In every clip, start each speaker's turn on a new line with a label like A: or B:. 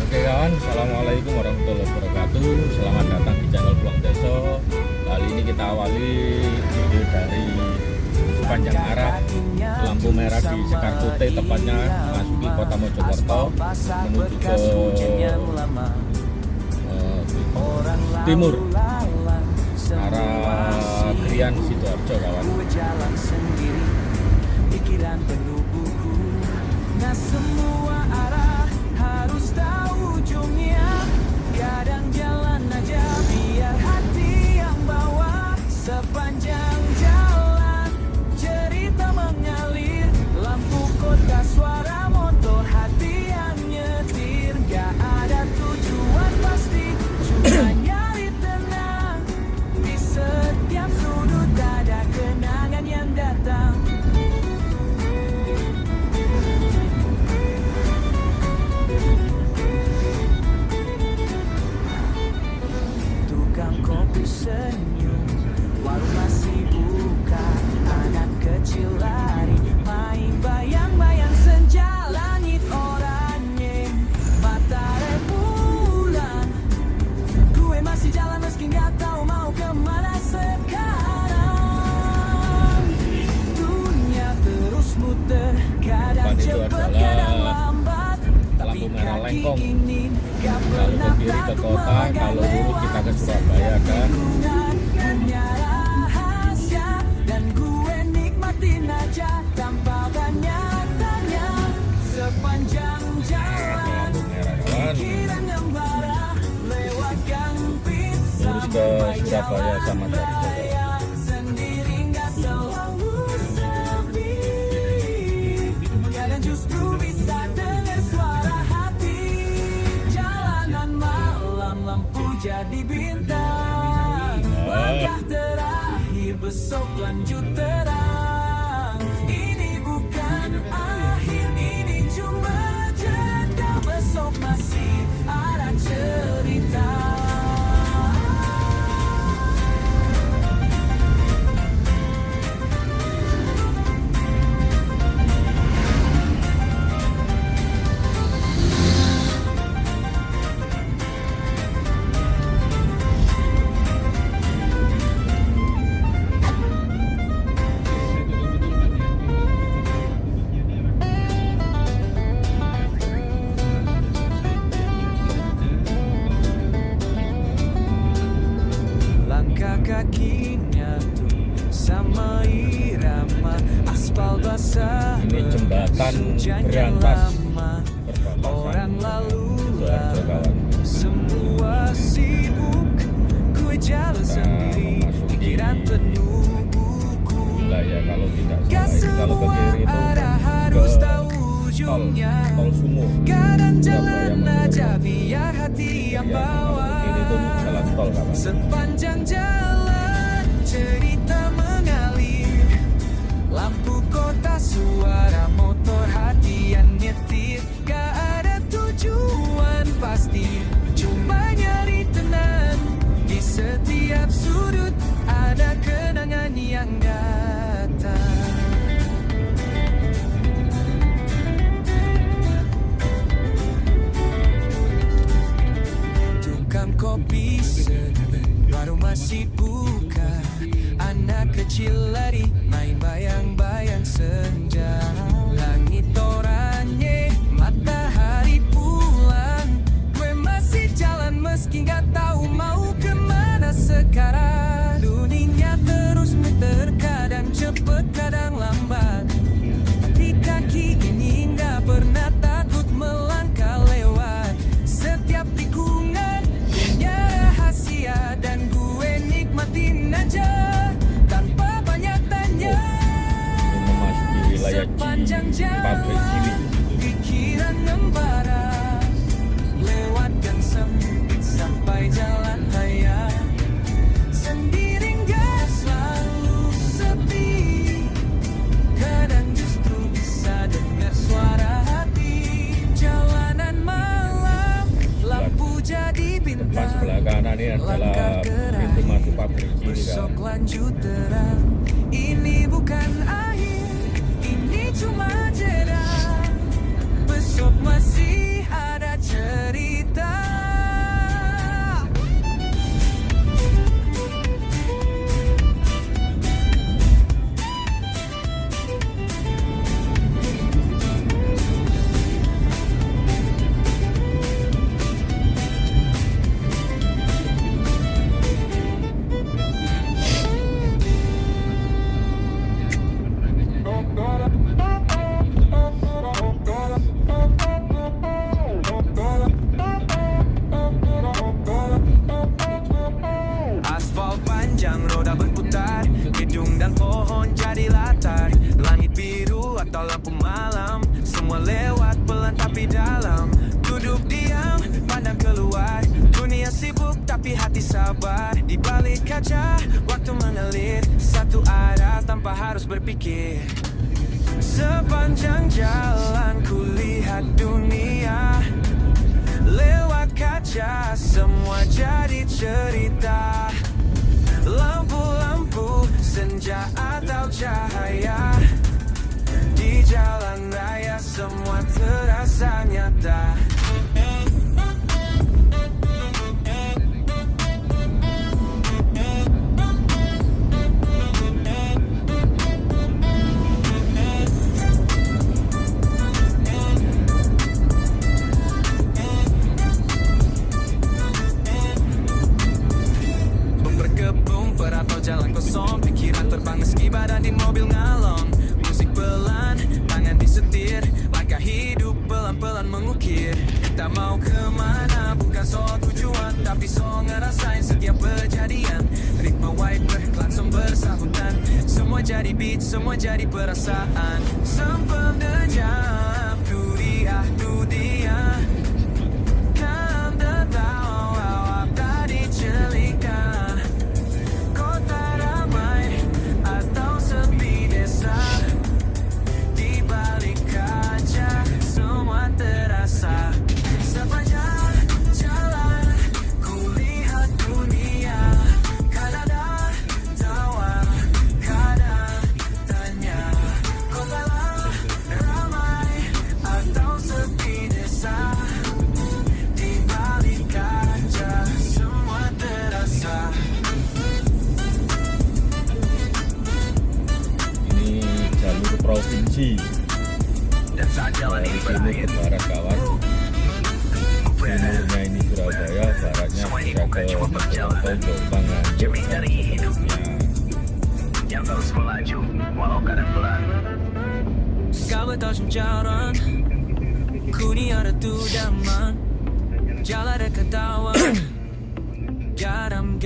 A: Oke kawan, assalamualaikum warahmatullahi wabarakatuh. Selamat datang di channel Pulang Deso. Kali ini kita awali video dari sepanjang arah lampu merah di Sekartote, tepatnya memasuki kota Mojokerto menuju ke timur arah Krian Sidoarjo kawan.
B: Nah semua arah harus tahu ujungnya. Kadang jalan aja biar hati yang bawa. Sepanjang jalan cerita mengalir. Lampu kota, suara motor, hati yang nyetir. Gak ada tujuan pasti, cuma nyari tenang. Di setiap sudut ada kenangan yang datang. Kopi senyum, warung masih buka. Anak kecil lari, main bayang-bayang senja. Langit oranye, matahari bulan. Gue masih jalan meski gak tahu mau kemana sekarang. Dunia terus muter, kadang cepet, kadang lambat. Tapi kaki ini gak pernah
A: Kalau ke kiri ke kota, kalau lurus kita ke Surabaya kan.
B: Punya rahasia dan gue nikmatin aja tanpa banyak tanya. Sepanjang jalan pikiran ngembara lewat gang pizza.
A: Lurus ke Surabaya sama dari
B: sendiri gak selalu sepi. Kadang justru bisa dengar suara hati. Jalanan malam lampu jadi bintang. Langkah terakhir besok lanjut terang. Ini bukan akhir, ini cuma jeda. Besok masih ada cerita. Kakinya tuh sama irama aspal basah.
A: Ini jembatan berantas
B: orang lalu semua sibuk. Gue jalan sendiri, pikiran penuh buku.
A: Ya, kalau tidak
B: Gak
A: salah, kalau ke
B: semua
A: kiri itu
B: arah harus tahu ujungnya.
A: tol Sumur.
B: Kadang jalan aja biar hati yang bawa.
A: Kiri itu jalan tol kawan.
B: Sepanjang jalan cerita mengalir. Lampu kota, suara motor, hati yang nyetir. Gak ada tujuan pasti, cuma nyari tenang. Di setiap sudut ada kenangan yang datang. Tukang kopi seduh, warung masih buka. Anak kecil lari, main bayang-bayang senja. Langit oranye, matahari pulang. Gue masih jalan meski gak tahu mau kemana sekarang. Dunia terus muter, kadang cepet, kadang lambat. Tapi kaki ini gak pernah takut melangkah lewat setiap tikungan. Punya rahasia dan gue nikmatin aja tanpa banyak tanya.
A: Memasuki wilayah
B: Sepanjang
A: pabrik
B: jalan
A: Ciwi.
B: pikiran ngembara lewat gang sempit sampai jalan raya. Sendiri gak selalu sepi. Kadang justru bisa dengar suara hati. Jalanan malam lampu jadi
A: Pas
B: bintang.
A: sebelah kanan ini adalah pintu masuk pabrik Ciwi
B: Besok
A: kawan.
B: lanjut terang. Ini bukan akhir, ini cuma jeda. Besok masih ada cerita. sabar di balik kaca. Waktu mengalir satu arah tanpa harus berpikir. Sepanjang jalan ku lihat dunia lewat kaca, semua jadi cerita. Lampu-lampu, senja atau cahaya, di jalan raya semua terasa nyata. Atau jalan kosong, pikiran terbang meski badan di mobil ngalong. Musik pelan, tangan disetir, langkah hidup pelan-pelan mengukir. Tak mau kemana, bukan soal tujuan, tapi soal ngerasain setiap kejadian. Ritme wiper, klakson bersahutan, semua jadi beat, semua jadi perasaan. Semperdejam, tu dia kan tertawa tadi celika.
A: Provinsi
C: dan saat jalan ini berakhir,
A: ke barat kawan, timurnya ini Surabaya, baratnya bisa ke Mojokerto, Jombang,
C: cermin dari hidup yang terus melaju walau kadang pelan.
B: Kau tahu jalan, ku ni ada tu daman, jalan dekat tawa, garam.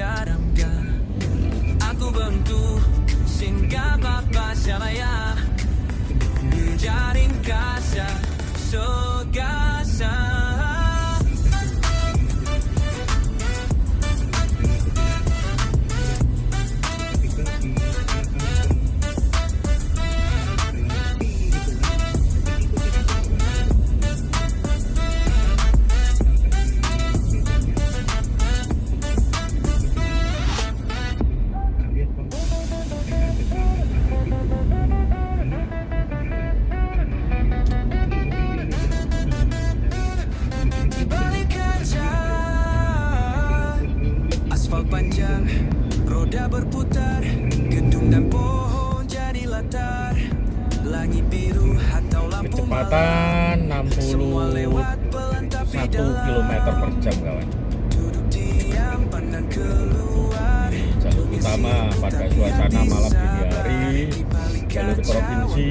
B: Aku bantu, singgah bapa saya. Jaring kaca, sogasa. Panjang, roda berputar, gedung dan pohon jadi latar, langit biru atau lampu
A: kecepatan 61 km per jam kawan.
B: Duduk diam pandang keluar,
A: jalur utama pada suasana malam dini hari, jalur provinsi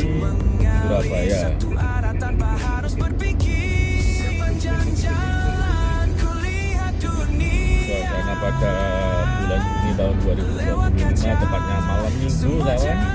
A: Surabaya.
B: satu arah tanpa harus berpikir. Sepanjang jalan ku lihat dunia.
A: Suasana pada bulan Juni tahun 2025, tepatnya malam minggu kawan.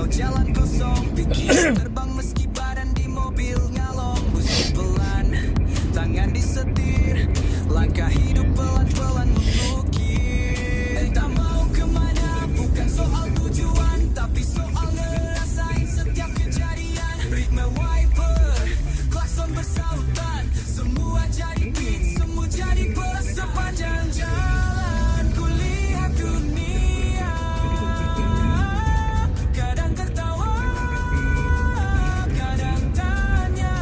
B: Jalan kosong, pikiran terbang meski badan di mobil ngalong. Musik pelan, tangan disetir, langkah hidup pelan-pelan mengukir. Tak mau kemana, bukan soal tujuan, tapi soal ngerasain setiap kejadian. Ritme wiper, klakson bersautan, semua jadi beat, semua jadi peras. Sepanjang jalan ku lihat dunia, kadang tertawa, kadang tanya,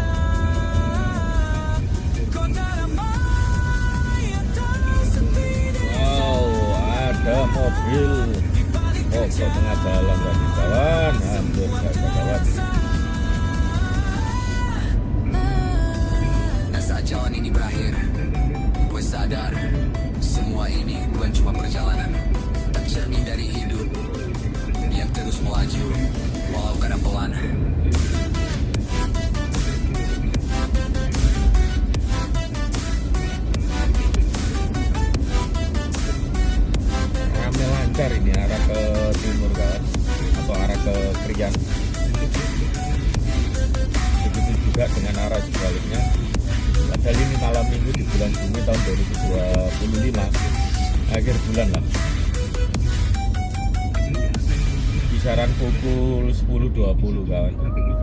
B: kota ramai atau sepi desa.
A: Wow, ada mobil ke tengah jalan tadi kawan, hancur saja kawan.
B: Dan saat jalan ini berakhir, ku gue sadar semua ini bukan cuma perjalanan, tapi cermin dari hidup yang terus melaju walau kadang pelan.
A: Rame lancar ini arah ke timur kawan, atau arah ke Krian. Begitu juga dengan arah sebaliknya. Padahal ini malam minggu di bulan Juni tahun 2025, akhir bulan lah. Kisaran pukul 10.20 kawan,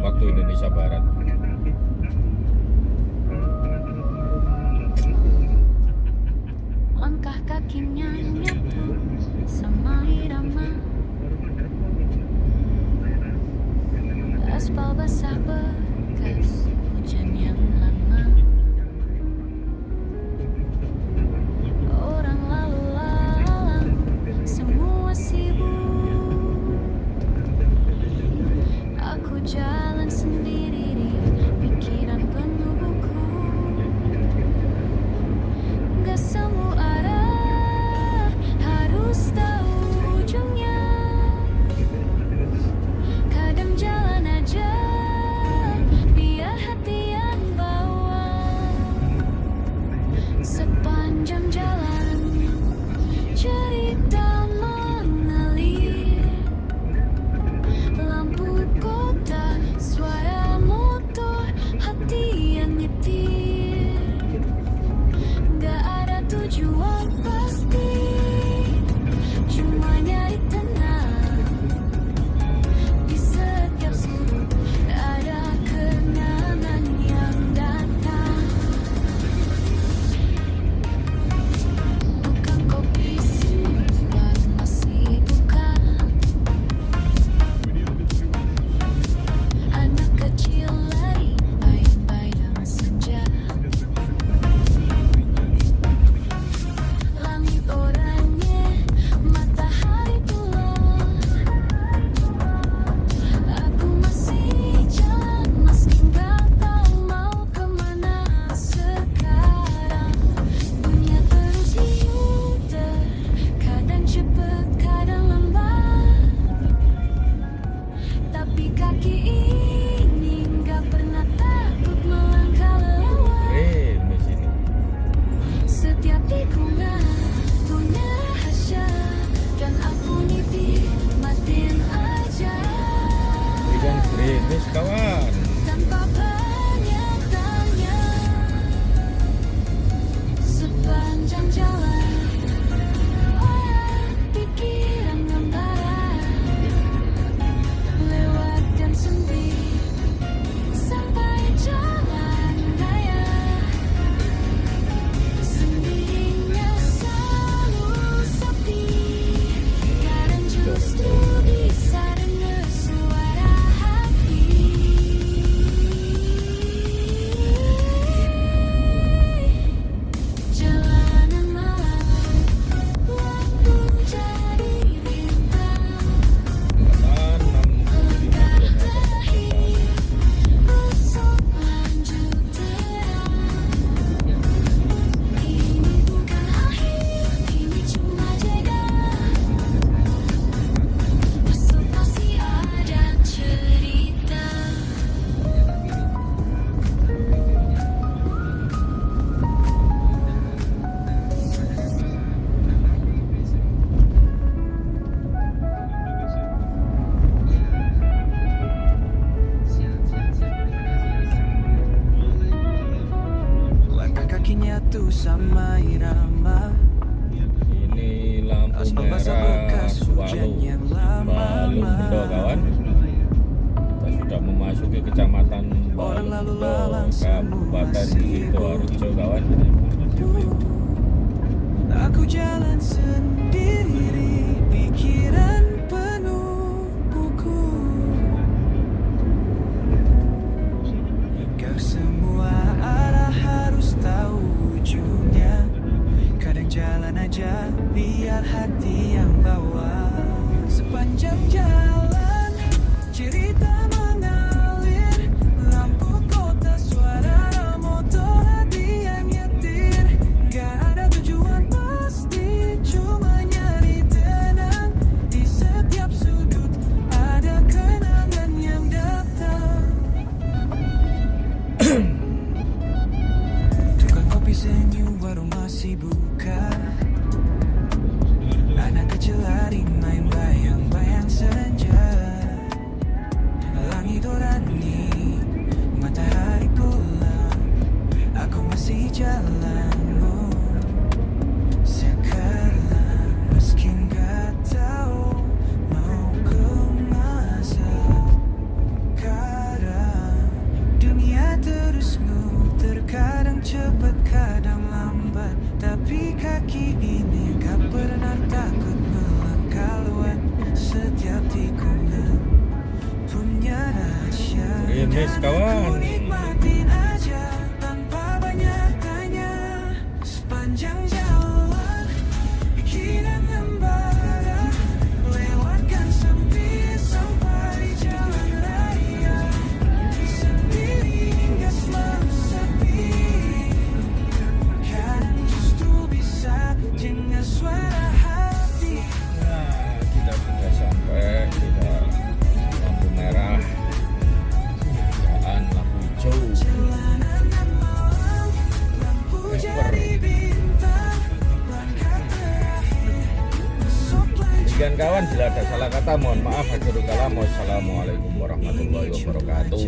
A: waktu Indonesia Barat.
D: Langkah kakinya nyatu sama irama, aspal basah bekas hujan yang lama. Orang lalu lalang semua sibuk, aku jalan sendiri di pikiran penuh buku. Gak semua arah harus tahu ujungnya, kadang jalan aja biar hati yang bawa. Sepanjang jalan cerita mengalir, lampu kota, suara motor, hati yang nyetir. Gak ada tujuan pasti, cuma nyari tenang. Di setiap sudut ada kenangan yang datang. Bukan kopi sini, warung masih buka. Anak kecil lari, bayang-bayang senja. Langit oranye, matahari pulang. Aku masih jalan, meski gak tahu mau kemana sekarang. Dunia terus diuter, kadang cepet, kadang lambat. Tapi kaki ini gak pernah takut melangkah lewat.
A: Di sini.
D: Setiap tikungan punya rahasia, dan aku nikmatin aja
A: Krian Gremis kawan.
D: tanpa banyak tanya. Sepanjang jalan, orang pikiran membara, lewatkan sepi sampai jalan raya. Sendirinya selalu sepi, kadang justru bisa dengar suara hati. Jalanan malam, waktu jadi bintang. Langkah terakhir, besok lanjut terang. Ini bukan akhir, ini cuma jeda. Besok masih ada cerita.
B: Langkah kakinya tuh sama irama,
A: Ini lampu
B: aspal basah
A: merah
B: bekas hujan
A: Suwalu,
B: yang lama.
A: Balungdo kawan. Kita sudah memasuki kecamatan
B: Orang lalu
A: Balungdo,
B: lalang
A: Kabupaten
B: semua
A: Sidoarjo kawan.
B: Aku jalan sendiri, pikiran penuh buku. Gak semua arah harus tahu ujungnya, kadang jalan aja biar hati yang bawa. Sepanjang jalan cerita mengalir, lampu kota, suara motor, hati yang nyetir. Gak venue warung masih buka. Anak kecil lari main bayang-bayang senja. Langit oranye, matahari pulang. Aku masih jalanmu. Sekarang meski nggak tahu mau kemana sekarang. Dunia terus muter, kadang cepat kadang lambat. Tapi kaki ini gak pernah takut melangkah lewat. Setiap tikungan punya rahasia.
A: Gerimis, kawan.
B: Ku nikmatin aja tanpa banyak tanya. Sepanjang jalan pikiran membara, lewatkan sempit sampai di jalan raya. Sendiri hingga selalu sepi. Kadang justru bisa dengar suara hati.
A: Nah, kita sudah sampai di lampu merah, perayaan lampu hijau.
B: Jalanan malam, lampu jadi bintang. Langkah terakhir, besok lanjut.
A: Demikian kawan, bila ada salah kata mohon maaf. Akhirul kalam, wassalamualaikum warahmatullahi wabarakatuh.